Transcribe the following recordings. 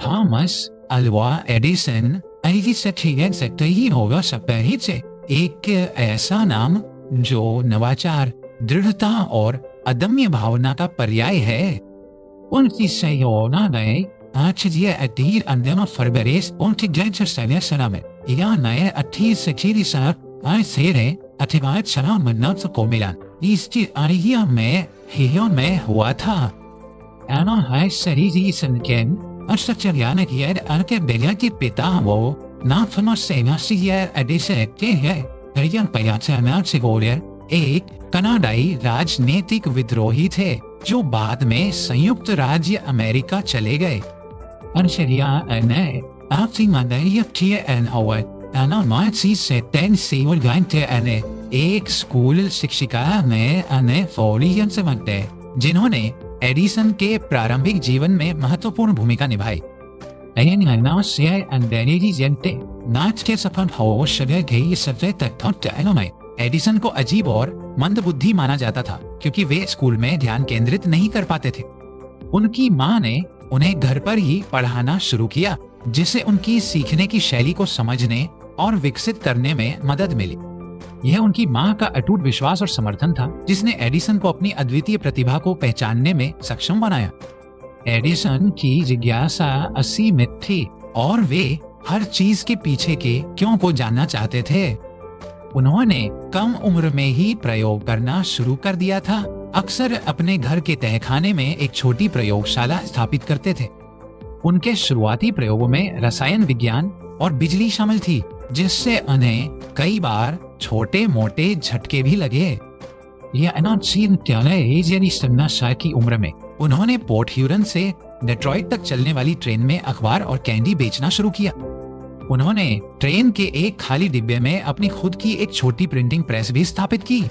Thomas Alva Edison ऐसी सच्चाई सकते ही होगा सप्ताह से एक ऐसा नाम जो नवाचार, दृढ़ता और अदम्य भावना का पर्याय है। उनकी सहयोना गए आज ये अधीर अंदर फरवरीस उनकी जैसे सने सलाम या नए अठी सचीरी सा आए सेरे अथिवाद सलाम मन्नत को मिला इसकी आरिया में हियो में हुआ था। ऐना है शरीरी संकेन अष्टचर्यान की अनके बेलिया के पिता वो ना फनो सेना सी ये एडिसे के है रियन पयाचा से बोले एक कनाडाई राजनीतिक विद्रोही थे जो बाद में संयुक्त राज्य अमेरिका चले गए। अनशरिया ने आपसी मदरिया थी एन हवट एना माची से टेन सीवर गांटे एने एक स्कूल शिक्षिका में अने फोलियन से बनते जिन्होंने एडिसन के प्रारंभिक जीवन में महत्वपूर्ण भूमिका निभाई। एडिसन को अजीब और मंदबुद्धि माना जाता था क्योंकि वे स्कूल में ध्यान केंद्रित नहीं कर पाते थे। उनकी मां ने उन्हें घर पर ही पढ़ाना शुरू किया जिससे उनकी सीखने की शैली को समझने और विकसित करने में मदद मिली। यह उनकी मां का अटूट विश्वास और समर्थन था जिसने एडिसन को अपनी अद्वितीय प्रतिभा को पहचानने में सक्षम बनाया। एडिसन की जिज्ञासा असीमित थी और वे हर चीज के पीछे के क्यों को जानना चाहते थे। उन्होंने कम उम्र में ही प्रयोग करना शुरू कर दिया था। अक्सर अपने घर के तहखाने में एक छोटी प्रयोगशाला स्थापित करते थे। उनके शुरुआती प्रयोगों में रसायन विज्ञान और बिजली शामिल थी जिससे उन्हें कई बार छोटे मोटे झटके भी लगे। यह की उम्र में उन्होंने पोर्ट ह्यूरन से डेट्रॉइट तक चलने वाली ट्रेन में अखबार और कैंडी बेचना शुरू किया। उन्होंने ट्रेन के एक खाली डिब्बे में अपनी खुद की एक छोटी प्रिंटिंग प्रेस भी स्थापित की।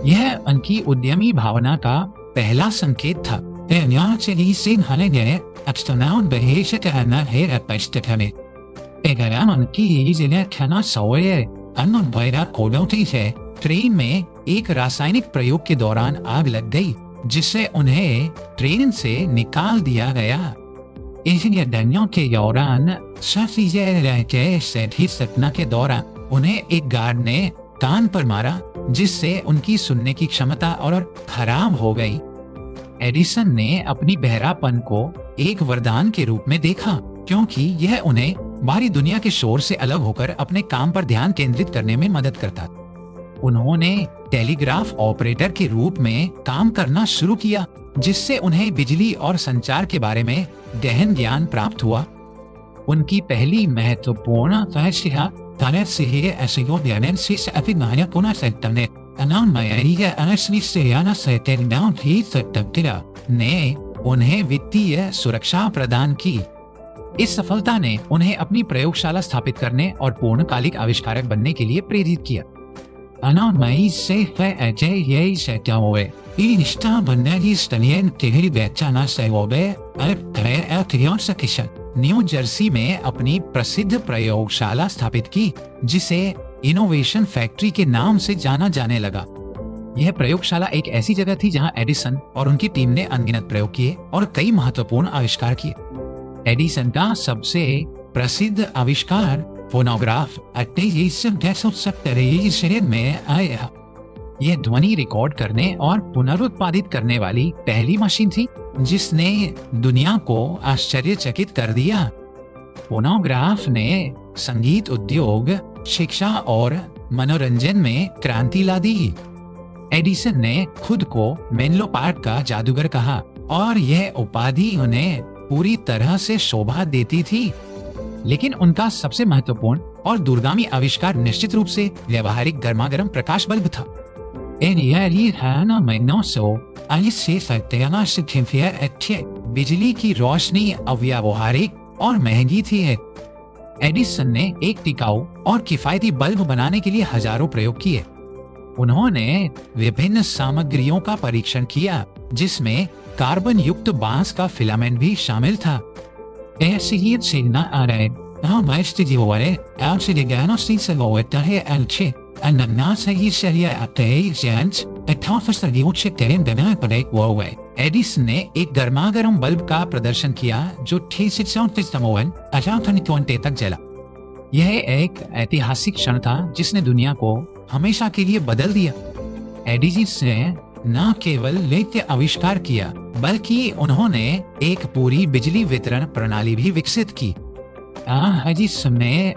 यह उनकी उद्यमी भावना का पहला संकेत था। ट्रेन में एक रासायनिक प्रयोग के दौरान आग लग गई जिससे उन्हें ट्रेन से निकाल दिया गया। के दौरान सपना के दौरान उन्हें एक गार्ड ने कान पर मारा जिससे उनकी सुनने की क्षमता और खराब हो गई। एडिसन ने अपनी बहरापन को एक वरदान के रूप में देखा क्योंकि यह उन्हें बाहरी दुनिया के शोर से अलग होकर अपने काम पर ध्यान केंद्रित करने में मदद करता। उन्होंने टेलीग्राफ ऑपरेटर के रूप में काम करना शुरू किया जिससे उन्हें बिजली और संचार के बारे में गहन ज्ञान प्राप्त हुआ। उनकी पहली महत्वपूर्ण फैसला ने उन्हें वित्तीय सुरक्षा प्रदान की। इस सफलता ने उन्हें अपनी प्रयोगशाला स्थापित करने और पूर्णकालिक आविष्कारक बनने के लिए प्रेरित किया। न्यू जर्सी में अपनी प्रसिद्ध प्रयोगशाला स्थापित की जिसे इनोवेशन फैक्ट्री के नाम से जाना जाने लगा। यह प्रयोगशाला एक ऐसी जगह थी जहां एडिसन और उनकी टीम ने अनगिनत प्रयोग किए और कई महत्वपूर्ण आविष्कार किए। एडिसन का सबसे प्रसिद्ध आविष्कार फोनोग्राफ में आया। यह ध्वनि रिकॉर्ड करने और पुनरुत्पादित करने वाली पहली मशीन थी जिसने दुनिया को आश्चर्यचकित कर दिया। फोनोग्राफ ने संगीत उद्योग, शिक्षा और मनोरंजन में क्रांति ला दी। एडिसन ने खुद को मेनलो पार्क का जादूगर कहा और यह उपाधि उन्हें पूरी तरह से शोभा देती थी। लेकिन उनका सबसे महत्वपूर्ण और दूरगामी आविष्कार निश्चित रूप से व्यवहारिक गर्मागर्म प्रकाश बल्ब था। बिजली की रोशनी अव्यावहारिक और महंगी थी। एडिसन ने एक टिकाऊ और किफायती बल्ब बनाने के लिए हजारों प्रयोग किए। उन्होंने विभिन्न सामग्रियों का परीक्षण किया जिसमें कार्बन युक्त बांस का फिलामेंट भी शामिल था। एडिसन ने एक गर्मागर्म बल्ब का प्रदर्शन किया जो 1834 तक जला। यह एक ऐतिहासिक क्षण था जिसने दुनिया को हमेशा के लिए बदल दिया। एडिसन ने न केवल लेख्य आविष्कार किया बल्कि उन्होंने एक पूरी बिजली वितरण प्रणाली भी विकसित की। एडिसन ने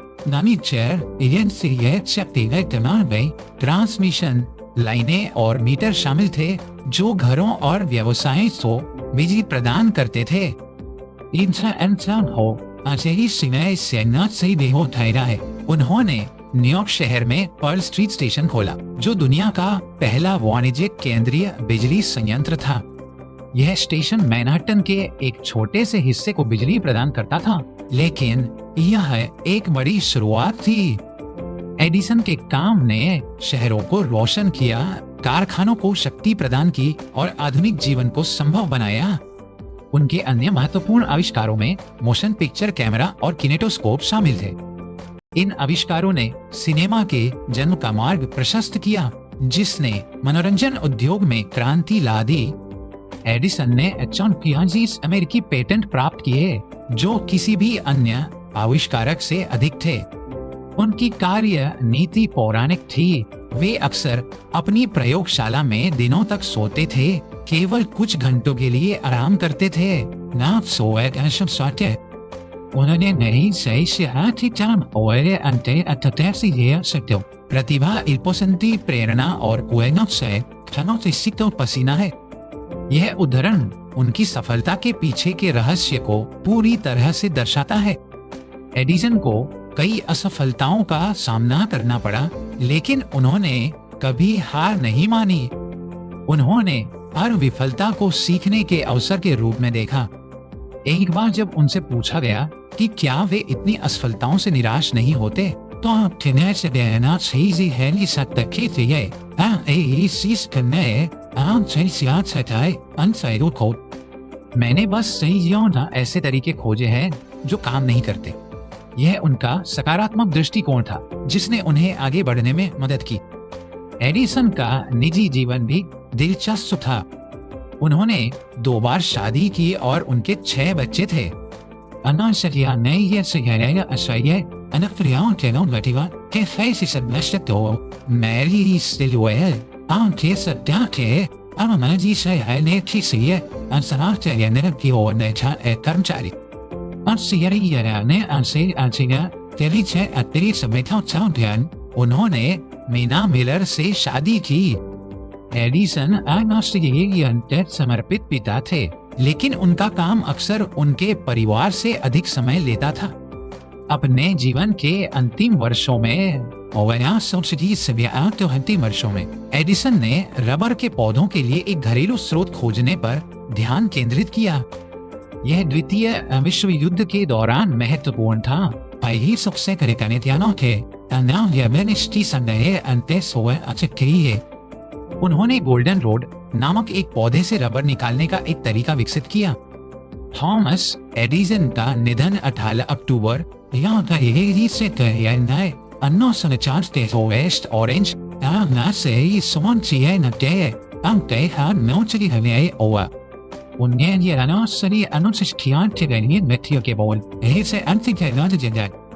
ट्रांसमिशन लाइनें और मीटर शामिल थे जो घरों और व्यवसायों को बिजली प्रदान करते थे। उन्होंने न्यूयॉर्क शहर में पर्ल स्ट्रीट स्टेशन खोला जो दुनिया का पहला वाणिज्यिक केंद्रीय बिजली संयंत्र था। यह स्टेशन मैनहट्टन के एक छोटे से हिस्से को बिजली प्रदान करता था, लेकिन यह एक बड़ी शुरुआत थी। एडिसन के काम ने शहरों को रोशन किया, कारखानों को शक्ति प्रदान की और आधुनिक जीवन को संभव बनाया। उनके अन्य महत्वपूर्ण आविष्कारों में मोशन पिक्चर कैमरा और किनेटोस्कोप शामिल थे। इन आविष्कारों ने सिनेमा के जन्म का मार्ग प्रशस्त किया, जिसने मनोरंजन उद्योग में क्रांति ला दी। एडिसन ने 45 अमेरिकी पेटेंट प्राप्त किए जो किसी भी अन्य आविष्कारक से अधिक थे। उनकी कार्य नीति पौराणिक थी। वे अक्सर अपनी प्रयोगशाला में दिनों तक सोते थे, केवल कुछ घंटों के लिए आराम करते थे। ना सोए उन्होंने नहीं प्रतिभा इल्पोसंती प्रेरणा और पसीना है। यह उदाहरण उनकी सफलता के पीछे के रहस्य को पूरी तरह से दर्शाता है। एडिसन को कई असफलताओं का सामना करना पड़ा, लेकिन उन्होंने कभी हार नहीं मानी। उन्होंने हर विफलता को सीखने के अवसर के रूप में देखा। एक बार जब उनसे पूछा गया कि क्या वे इतनी असफलताओं से निराश नहीं होते, तो आप मैंने बस सही ऐसे तरीके खोजे हैं जो काम नहीं करते। यह उनका सकारात्मक दृष्टिकोण था जिसने उन्हें आगे बढ़ने में मदद की। एडिसन का निजी जीवन भी दिलचस्प था। उन्होंने 2 बार शादी की और उनके 6 बच्चे थे। कर्मचारी उन्होंने मीना मिलर से शादी की। एडिसन समर्पित पिता थे, लेकिन उनका काम अक्सर उनके परिवार से अधिक समय लेता था। अपने जीवन के अंतिम वर्षों में एडिसन ने रबर के पौधों के लिए एक घरेलू स्रोत खोजने पर ध्यान केंद्रित किया। यह द्वितीय विश्व युद्ध के दौरान महत्वपूर्ण था। उन्होंने गोल्डन रोड नामक एक पौधे से रबर निकालने का एक तरीका विकसित किया। थॉमस एडिसन का निधन 18 अक्टूबर वेस्ट ऑरेंज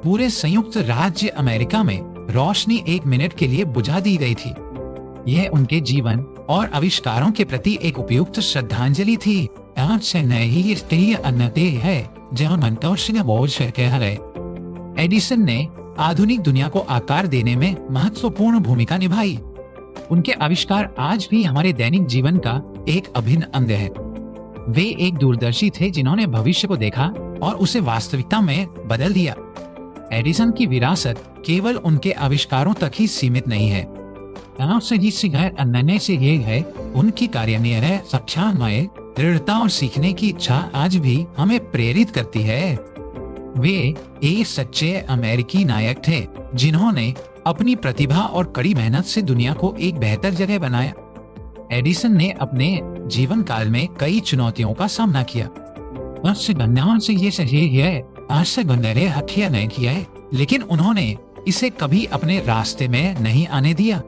पूरे संयुक्त राज्य अमेरिका में रोशनी 1 मिनट के लिए बुझा दी गई थी। यह उनके जीवन और आविष्कारों के प्रति एक उपयुक्त श्रद्धांजलि थी। एडिसन ने आधुनिक दुनिया को आकार देने में महत्वपूर्ण भूमिका निभाई। उनके आविष्कार आज भी हमारे दैनिक जीवन का एक अभिन्न अंग है। वे एक दूरदर्शी थे जिन्होंने भविष्य को देखा और उसे वास्तविकता में बदल दिया। एडिसन की विरासत केवल उनके आविष्कारों तक ही सीमित नहीं है। से ये है उनकी कार्य सक्षम दृढ़ता और सीखने की इच्छा आज भी हमें प्रेरित करती है। वे एक सच्चे अमेरिकी नायक थे जिन्होंने अपनी प्रतिभा और कड़ी मेहनत से दुनिया को एक बेहतर जगह बनाया। एडिसन ने अपने जीवन काल में कई चुनौतियों का सामना किया। लेकिन उन्होंने इसे कभी अपने रास्ते में नहीं आने दिया।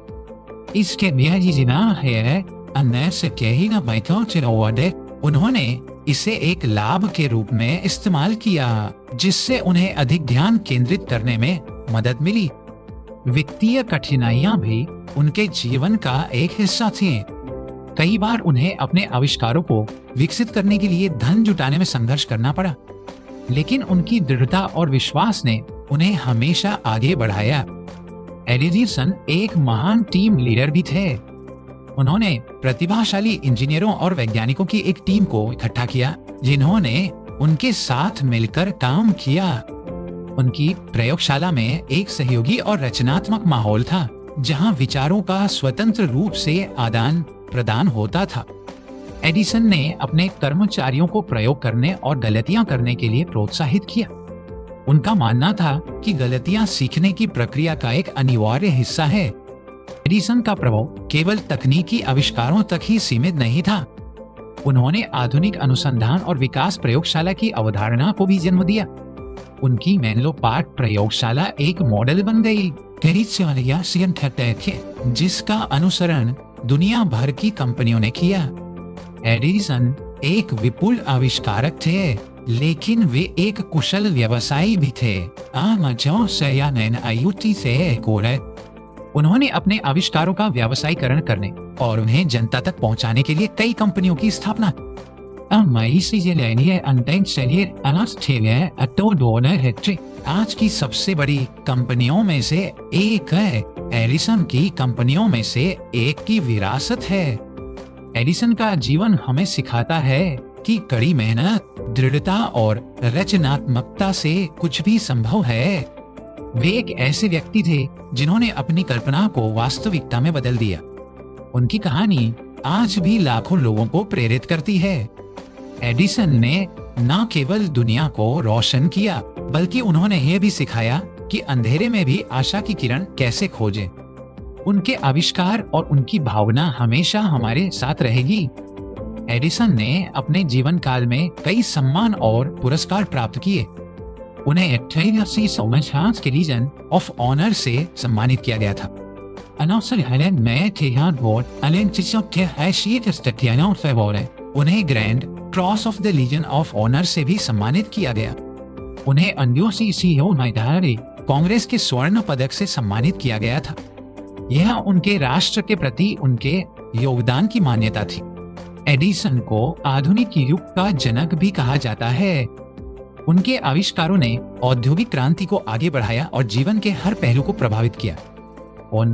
इसके बिना है अन्य से कहीं ना बैठो चिरौड़े। उन्होंने इसे एक लाभ के रूप में इस्तेमाल किया, जिससे उन्हें अधिक ध्यान केंद्रित करने में मदद मिली। वित्तीय कठिनाइयां भी उनके जीवन का एक हिस्सा थी। कई बार उन्हें अपने आविष्कारों को विकसित करने के लिए धन जुटाने में संघर्ष करना पड़ा, लेकिन उनकी दृढ़ता और विश्वास ने उन्हें हमेशा आगे बढ़ाया। एडिसन एक महान टीम लीडर भी थे। उन्होंने प्रतिभाशाली इंजीनियरों और वैज्ञानिकों की एक टीम को इकट्ठा किया, जिन्होंने उनके साथ मिलकर काम किया। उनकी प्रयोगशाला में एक सहयोगी और रचनात्मक माहौल था, जहां विचारों का स्वतंत्र रूप से आदान प्रदान होता था। एडिसन ने अपने कर्मचारियों को प्रयोग करने और गलतियां करने के लिए प्रोत्साहित किया। उनका मानना था कि गलतियां सीखने की प्रक्रिया का एक अनिवार्य हिस्सा है। एडिसन का प्रभाव केवल तकनीकी आविष्कारों तक ही सीमित नहीं था। उन्होंने आधुनिक अनुसंधान और विकास प्रयोगशाला की अवधारणा को भी जन्म दिया। उनकी मेनलो पार्क प्रयोगशाला एक मॉडल बन गई, जिसका अनुसरण दुनिया भर की कंपनियों ने किया। एडिसन एक विपुल आविष्कारक थे, लेकिन वे एक कुशल व्यवसायी भी थे। उन्होंने अपने आविष्कारों का व्यावसायीकरण करने और उन्हें जनता तक पहुंचाने के लिए कई कंपनियों की स्थापना। आज की सबसे बड़ी कंपनियों में से एक है। एडिसन की कंपनियों में से एक की विरासत है। एडिसन का जीवन हमें सिखाता है कि कड़ी मेहनत, दृढ़ता और रचनात्मकता से कुछ भी संभव है। वे एक ऐसे व्यक्ति थे जिन्होंने अपनी कल्पना को वास्तविकता में बदल दिया। उनकी कहानी आज भी लाखों लोगों को प्रेरित करती है। एडिसन ने न केवल दुनिया को रोशन किया, बल्कि उन्होंने यह भी सिखाया कि अंधेरे में भी आशा की किरण कैसे खोजें। उनके आविष्कार और उनकी भावना हमेशा हमारे साथ रहेगी। एडिसन ने अपने जीवन काल में कई सम्मान और पुरस्कार प्राप्त किए। उन्हें 18 के लीजन ऑफ ऑनर से सम्मानित किया गया था। उन्हें Grand Cross of the Legion of Honour से भी सम्मानित किया गया। उन्हें कांग्रेस के स्वर्ण पदक से सम्मानित किया गया था। यह उनके राष्ट्र के प्रति उनके योगदान की मान्यता थी। एडिसन को आधुनिक युग का जनक भी कहा जाता है। उनके आविष्कारों ने औद्योगिक क्रांति को आगे बढ़ाया और जीवन के हर पहलू को प्रभावित किया। और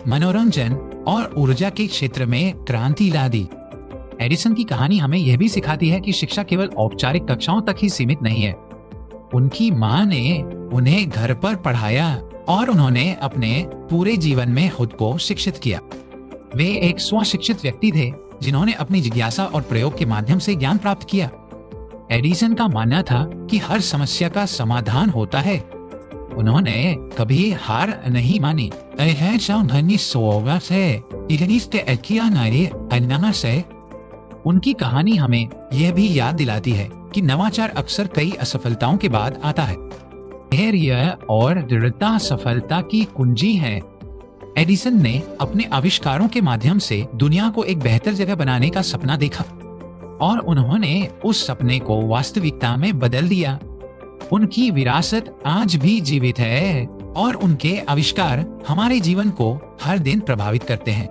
मनोरंजन और ऊर्जा के क्षेत्र में क्रांति ला दी। एडिसन की कहानी हमें यह भी सिखाती है कि शिक्षा केवल औपचारिक कक्षाओं तक ही सीमित नहीं है। उनकी माँ ने उन्हें घर पर पढ़ाया और उन्होंने अपने पूरे जीवन में खुद को शिक्षित किया। वे एक स्वशिक्षित व्यक्ति थे जिन्होंने अपनी जिज्ञासा और प्रयोग के माध्यम से ज्ञान प्राप्त किया। एडिसन का मानना था कि हर समस्या का समाधान होता है। उन्होंने कभी हार नहीं मानी। उनकी कहानी हमें यह भी याद दिलाती है कि नवाचार अक्सर कई असफलताओं के बाद आता है। धैर्य और दृढ़ता सफलता की कुंजी है। एडिसन ने अपने आविष्कारों के माध्यम से दुनिया को एक बेहतर जगह बनाने का सपना देखा और उन्होंने उस सपने को वास्तविकता में बदल दिया। उनकी विरासत आज भी जीवित है और उनके आविष्कार हमारे जीवन को हर दिन प्रभावित करते हैं।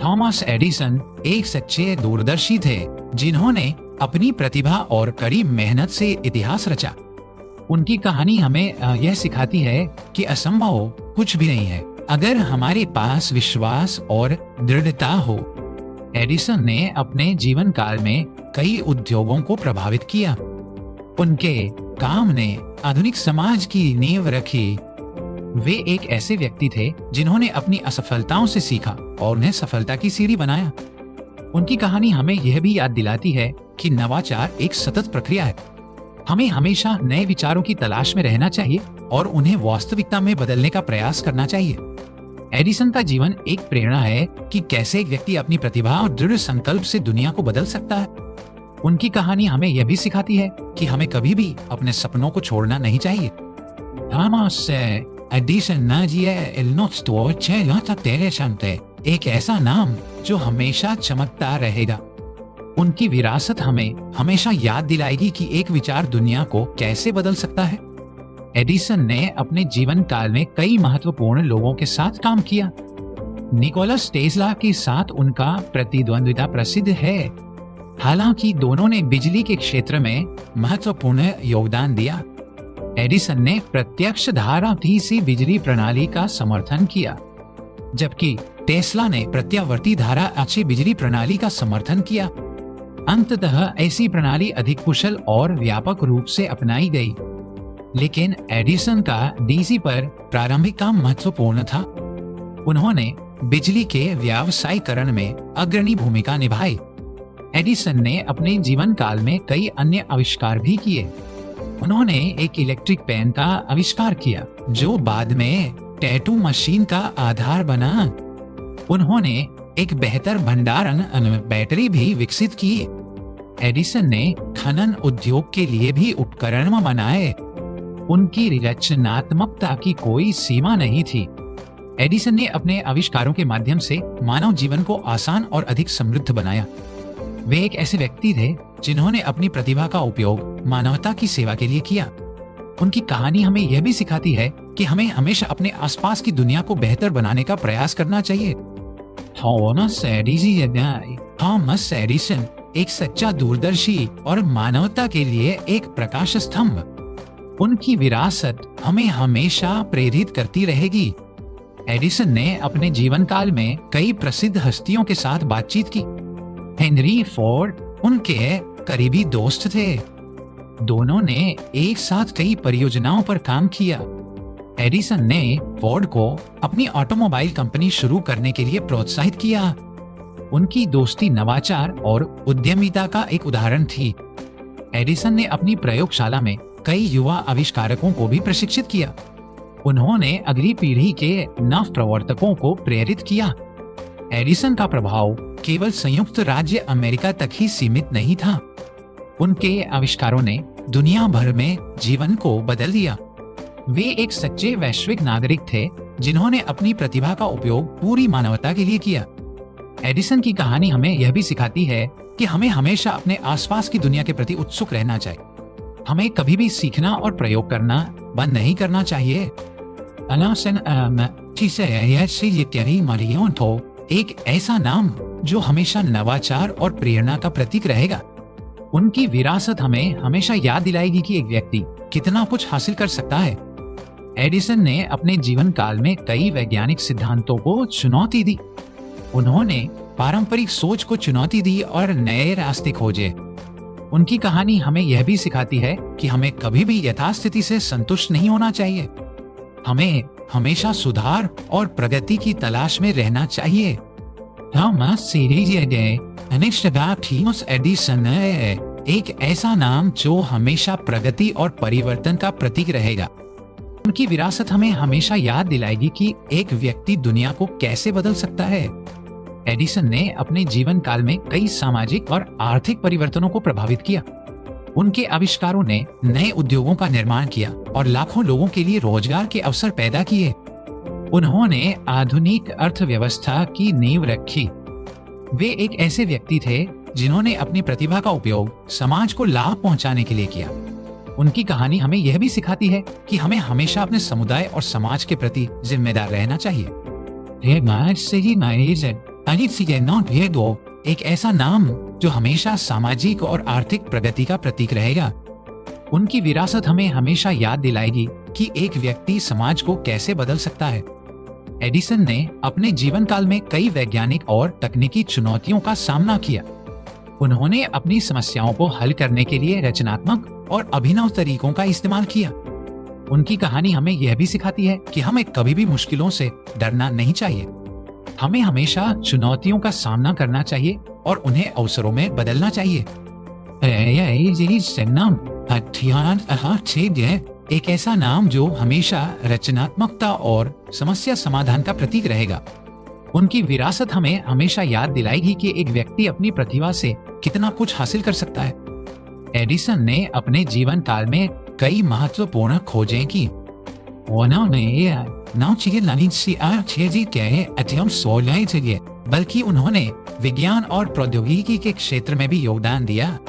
थॉमस एडिसन एक सच्चे दूरदर्शी थे जिन्होंने अपनी प्रतिभा और कड़ी मेहनत से इतिहास रचा। उनकी कहानी हमें यह सिखाती है कि असंभव कुछ भी नहीं है अगर हमारे पास विश्वास और दृढ़ता हो। एडिसन ने अपने जीवन काल में कई उद्योगों को प्रभावित किया। उनके काम ने आधुनिक समाज की नींव रखी। वे एक ऐसे व्यक्ति थे जिन्होंने अपनी असफलताओं से सीखा और उन्हें सफलता की सीढ़ी बनाया। उनकी कहानी हमें यह भी याद दिलाती है कि नवाचार एक सतत प्रक्रिया है। हमें हमेशा नए विचारों की तलाश में रहना चाहिए और उन्हें वास्तविकता में बदलने का प्रयास करना चाहिए। एडिसन का जीवन एक प्रेरणा है कि कैसे एक व्यक्ति अपनी प्रतिभा और दृढ़ संकल्प से दुनिया को बदल सकता है। उनकी कहानी हमें यह भी सिखाती है कि हमें कभी भी अपने सपनों को छोड़ना नहीं चाहिए। थॉमस एडिसन एक ऐसा नाम जो हमेशा चमकता रहेगा। उनकी विरासत हमें हमेशा याद दिलाएगी कि एक विचार दुनिया को कैसे बदल सकता है। एडिसन ने अपने जीवन काल में कई महत्वपूर्ण लोगों के साथ काम किया। निकोलस टेस्ला के साथ उनका प्रतिद्वंद्विता प्रसिद्ध है। हालांकि दोनों ने बिजली के क्षेत्र में महत्वपूर्ण योगदान दिया। एडिसन ने प्रत्यक्ष धारा से बिजली प्रणाली का समर्थन किया, जबकि टेस्ला ने प्रत्यावर्ती धारा अच्छी बिजली प्रणाली का समर्थन किया। अंततः ऐसी प्रणाली अधिक कुशल और व्यापक रूप से अपनाई गई। लेकिन एडिसन का डीसी पर प्रारंभिक काम महत्वपूर्ण था। उन्होंने बिजली के व्यावसायीकरण में अग्रणी भूमिका निभाई। एडिसन ने अपने जीवन काल में कई अन्य आविष्कार भी किए। उन्होंने एक इलेक्ट्रिक पेन का आविष्कार किया, जो बाद में टैटू मशीन का आधार बना। उन्होंने एक बेहतर भंडारण बैटरी भी विकसित की। एडिसन ने खनन उद्योग के लिए भी उपकरण बनाए। उनकी रचनात्मकता की कोई सीमा नहीं थी। एडिसन ने अपने आविष्कारों के माध्यम से मानव जीवन को आसान और अधिक समृद्ध बनाया। वे एक ऐसे व्यक्ति थे जिन्होंने अपनी प्रतिभा का उपयोग मानवता की सेवा के लिए किया। उनकी कहानी हमें यह भी सिखाती है कि हमें हमेशा अपने आसपास की दुनिया को बेहतर बनाने का प्रयास करना चाहिए। थॉमस एडिसन एक सच्चा दूरदर्शी और मानवता के लिए एक प्रकाश स्तंभ। उनकी विरासत हमें हमेशा प्रेरित करती रहेगी। एडिसन ने अपने जीवन काल में कई प्रसिद्ध हस्तियों के साथ बातचीत की। हेनरी फोर्ड उनके करीबी दोस्त थे। दोनों ने एक साथ कई परियोजनाओं पर काम किया। एडिसन ने फोर्ड को अपनी ऑटोमोबाइल कंपनी शुरू करने के लिए प्रोत्साहित किया। उनकी दोस्ती नवाचार और उद्यमिता का एक उदाहरण थी। एडिसन ने अपनी प्रयोगशाला में कई युवा आविष्कारकों को भी प्रशिक्षित किया। उन्होंने अगली पीढ़ी के नव प्रवर्तकों को प्रेरित किया। एडिसन का प्रभाव केवल संयुक्त राज्य अमेरिका तक ही सीमित नहीं था। उनके आविष्कारों ने दुनिया भर में जीवन को बदल दिया। वे एक सच्चे वैश्विक नागरिक थे जिन्होंने अपनी प्रतिभा का उपयोग पूरी मानवता के लिए किया। एडिसन की कहानी हमें यह भी सिखाती है कि हमें हमेशा अपने आसपास की दुनिया के प्रति उत्सुक रहना चाहिए। हमें कभी भी सीखना और प्रयोग करना बंद नहीं करना चाहिए। एक ऐसा नाम जो हमेशा नवाचार और प्रेरणा का प्रतीक रहेगा। उनकी विरासत हमें हमेशा याद दिलाएगी कि एक व्यक्ति कितना कुछ हासिल कर सकता है। एडिसन ने अपने जीवन काल में कई वैज्ञानिक सिद्धांतों को चुनौती दी। उन्होंने पारंपरिक सोच को चुनौती दी और नए रास्ते खोजे। उनकी कहानी हमें यह भी सिखाती है कि हमें कभी भी यथास्थिति से संतुष्ट नहीं होना चाहिए। हमें हमेशा सुधार और प्रगति की तलाश में रहना चाहिए। थॉमस एडिसन एक ऐसा नाम जो हमेशा प्रगति और परिवर्तन का प्रतीक रहेगा। उनकी विरासत हमें हमेशा याद दिलाएगी कि एक व्यक्ति दुनिया को कैसे बदल सकता है। एडिसन ने अपने जीवन काल में कई सामाजिक और आर्थिक परिवर्तनों को प्रभावित किया। उनके आविष्कारों ने नए उद्योगों का निर्माण किया और लाखों लोगों के लिए रोजगार के अवसर पैदा किए। उन्होंने आधुनिक अर्थव्यवस्था की नींव रखी। वे एक ऐसे व्यक्ति थे जिन्होंने अपनी प्रतिभा का उपयोग समाज को लाभ पहुंचाने के लिए किया। उनकी कहानी हमें यह भी सिखाती है कि हमें हमेशा अपने समुदाय और समाज के प्रति जिम्मेदार रहना चाहिए। एक ऐसा नाम जो हमेशा सामाजिक और आर्थिक प्रगति का प्रतीक रहेगा। उनकी विरासत हमें हमेशा याद दिलाएगी कि एक व्यक्ति समाज को कैसे बदल सकता है। एडिसन ने अपने जीवन काल में कई वैज्ञानिक और तकनीकी चुनौतियों का सामना किया। उन्होंने अपनी समस्याओं को हल करने के लिए रचनात्मक और अभिनव तरीकों का इस्तेमाल किया। उनकी कहानी हमें यह भी सिखाती है कि हमें कभी भी मुश्किलों से डरना नहीं चाहिए। हमें हमेशा चुनौतियों का सामना करना चाहिए और उन्हें अवसरों में बदलना चाहिए। एक ऐसा नाम जो हमेशा रचनात्मकता और समस्या समाधान का प्रतीक रहेगा। उनकी विरासत हमें हमेशा याद दिलाएगी कि एक व्यक्ति अपनी प्रतिभा से कितना कुछ हासिल कर सकता है। एडिसन ने अपने जीवन काल में कई महत्वपूर्ण खोजें की। उन्होंने बल्कि उन्होंने विज्ञान और प्रौद्योगिकी के क्षेत्र में भी योगदान दिया।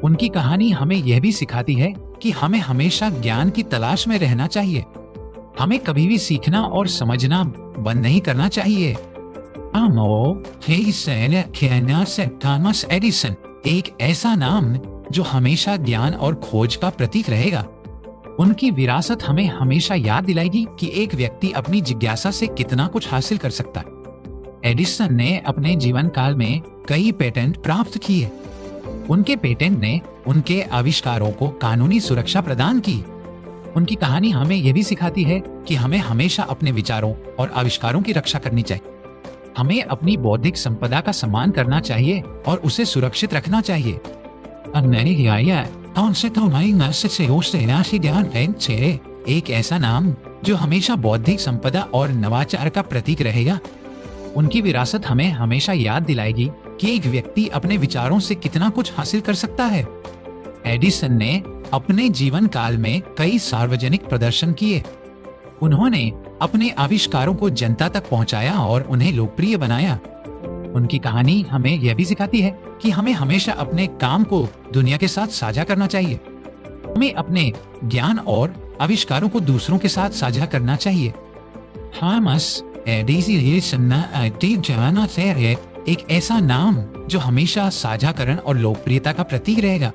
उनकी कहानी हमें यह भी सिखाती है कि हमें हमेशा ज्ञान की तलाश में रहना चाहिए। हमें कभी भी सीखना और समझना बंद नहीं करना चाहिए। थॉमस एडिसन एक ऐसा नाम जो हमेशा ज्ञान और खोज का प्रतीक रहेगा। उनकी विरासत हमें हमेशा याद दिलाएगी कि एक व्यक्ति अपनी जिज्ञासा से कितना कुछ हासिल कर सकता है। एडिसन ने अपने जीवन काल में कई पेटेंट प्राप्त किए। उनके पेटेंट ने उनके आविष्कारों को कानूनी सुरक्षा प्रदान की। उनकी कहानी हमें यह भी सिखाती है कि हमें हमेशा अपने विचारों और आविष्कारों की रक्षा करनी चाहिए। हमें अपनी बौद्धिक संपदा का सम्मान करना चाहिए और उसे सुरक्षित रखना चाहिए। एक ऐसा नाम जो हमेशा बौद्धिक संपदा और नवाचार का प्रतीक रहेगा। उनकी विरासत हमें हमेशा याद दिलाएगी कि एक व्यक्ति अपने विचारों से कितना कुछ हासिल कर सकता है। एडिसन ने अपने जीवन काल में कई सार्वजनिक प्रदर्शन किए। उन्होंने अपने आविष्कारों को जनता तक पहुंचाया और उन्हें लोकप्रिय बनाया। उनकी कहानी हमें यह भी सिखाती है कि हमें हमेशा अपने काम को दुनिया के साथ साझा करना चाहिए। हमें अपने ज्ञान और आविष्कारों को दूसरों के साथ साझा करना चाहिए। थॉमस एडिसन एक ऐसा नाम जो हमेशा साझाकरण और लोकप्रियता का प्रतीक रहेगा।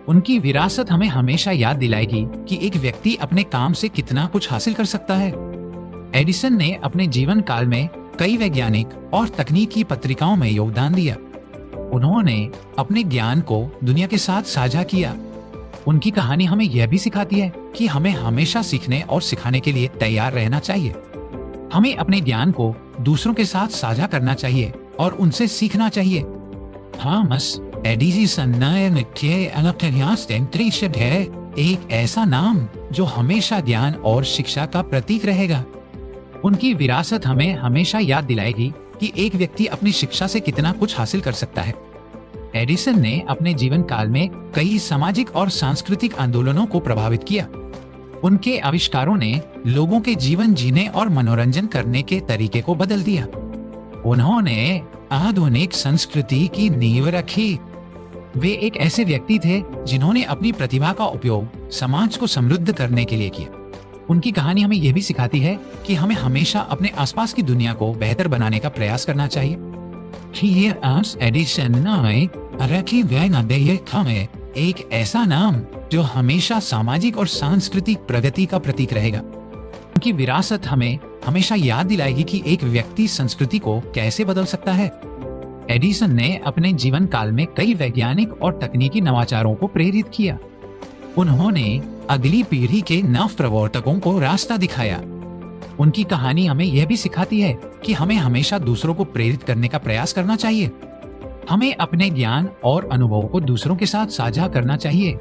उनकी विरासत हमें हमेशा याद दिलाएगी कि एक व्यक्ति अपने काम से कितना कुछ हासिल कर सकता है। एडिसन ने अपने जीवन काल में कई वैज्ञानिक और तकनीकी पत्रिकाओं में योगदान दिया। उन्होंने अपने ज्ञान को दुनिया के साथ साझा किया। उनकी कहानी हमें यह भी सिखाती है कि हमें हमेशा सीखने और सिखाने के लिए तैयार रहना चाहिए। हमें अपने ज्ञान को दूसरों के साथ साझा करना चाहिए और उनसे सीखना चाहिए। थॉमस एडिसन एक ऐसा नाम जो हमेशा ज्ञान और शिक्षा का प्रतीक रहेगा। उनकी विरासत हमें हमेशा याद दिलाएगी कि एक व्यक्ति अपनी शिक्षा से कितना कुछ हासिल कर सकता है। एडिसन ने अपने जीवन काल में कई सामाजिक और सांस्कृतिक आंदोलनों को प्रभावित किया। उनके आविष्कारों ने लोगों के जीवन जीने और मनोरंजन करने के तरीके को बदल दिया। उन्होंने आधुनिक संस्कृति की नींव रखी। वे एक ऐसे व्यक्ति थे जिन्होंने अपनी प्रतिभा का उपयोग समाज को समृद्ध करने के लिए किया। उनकी कहानी हमें यह भी सिखाती है कि हमें हमेशा अपने आसपास की दुनिया को बेहतर बनाने का प्रयास करना चाहिए। एक ऐसा नाम जो हमेशा सामाजिक और सांस्कृतिक प्रगति का प्रतीक रहेगा। उनकी विरासत हमें हमेशा याद दिलाएगी कि एक व्यक्ति संस्कृति को कैसे बदल सकता है। एडिसन ने अपने जीवन काल में कई वैज्ञानिक और तकनीकी नवाचारों को प्रेरित किया। उन्होंने अगली पीढ़ी के नव प्रवर्तकों को रास्ता दिखाया। उनकी कहानी हमें यह भी सिखाती है कि हमें हमेशा दूसरों को प्रेरित करने का प्रयास करना चाहिए। हमें अपने ज्ञान और अनुभव को दूसरों के साथ साझा करना चाहिए।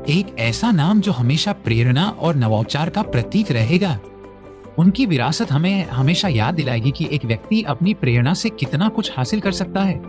एक ऐसा नाम जो हमेशा प्रेरणा और नवाचार का प्रतीक रहेगा। उनकी विरासत हमें हमेशा याद दिलाएगी कि एक व्यक्ति अपनी प्रेरणा से कितना कुछ हासिल कर सकता है।